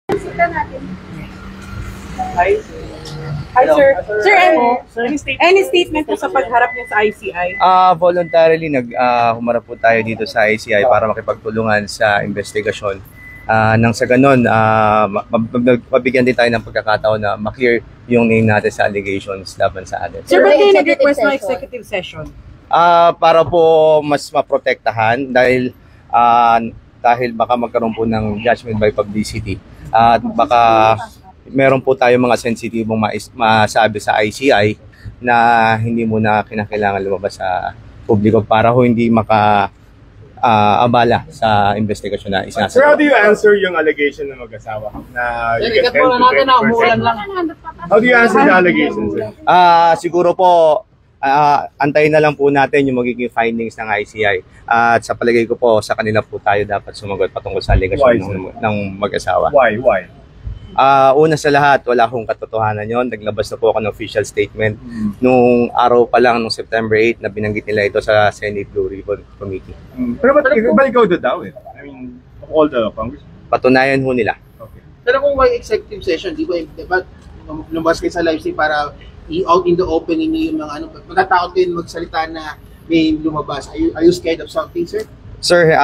Hi. Hi, sir. Sir, any statement po sa pagharap niya sa ICI? Voluntarily humarap po tayo dito sa ICI para makipagtulungan sa investigasyon. Nang sa ganun, mabigyan din tayo ng pagkakataon na maklear yung name natin sa allegations laban sa atin. Sir, ba't kayo nag-request ng executive session? Para po mas maprotektahan dahil baka magkaroon po ng judgment by publicity at baka meron po tayo mga sensitibong masabi sa ICI na hindi muna kinakailangan lumabas sa publiko para ho hindi abala sa investigasyon na isinasagawa. Sir, how do you answer yung allegation ng mag-asawa na you get 10 to 20%? How do you answer the allegations? Siguro po, antayin na lang po natin yung magiging findings ng ICI. At sa palagay ko po, sa kanila po tayo dapat sumagot patungkol sa allegation ng mag-asawa. Why? Una sa lahat, wala akong katotohanan yon. Naglabas na po ako ng official statement nung araw pa lang, nung September 8, na binanggit nila ito sa Senate Blue Ribbon Committee. Pero ba't ikaw daw eh? I mean, all the Congress? Patunayan ho nila. Okay. Pero kung may executive session, di ba lumabas kayo sa live stream para out in the open yung mga ano, matatakot kayo magsalita na may lumabas. Are you scared of something, sir? Sir,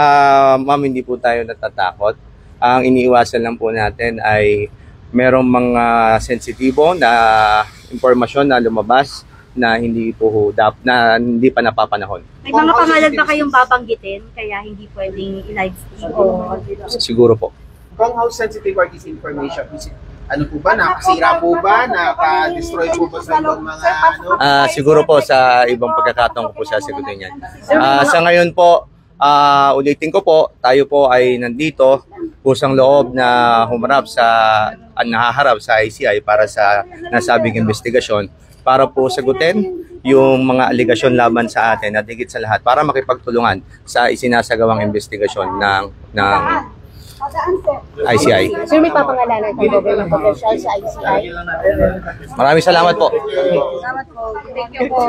ma'am, hindi po tayo natatakot. Ang iniiwasan lang po natin ay merong mga sensitibo na impormasyon na lumabas na hindi pa napapanahon. May mga pangalan ba kayong babanggitin kaya hindi pwedeng i-live stream? Siguro po. Kung how sensitive are these information? Is it, ano po ba? Nakasira po ba? Naka-destroy po ba sa ibang mga ano? Siguro po sa ibang pagkakataon ko po sasagutin yan. Sa ngayon po, ulitin ko po, tayo po ay nandito kusang loob na nahaharap sa ICI para sa nasabing investigasyon para po sagutin yung mga aligasyon laban sa atin at higit sa lahat para makipagtulungan sa isinasagawang investigasyon ng ICI. Sir, may papangalanan kayo ng potential sa ICI? Maraming salamat po. Salamat po. Thank you po.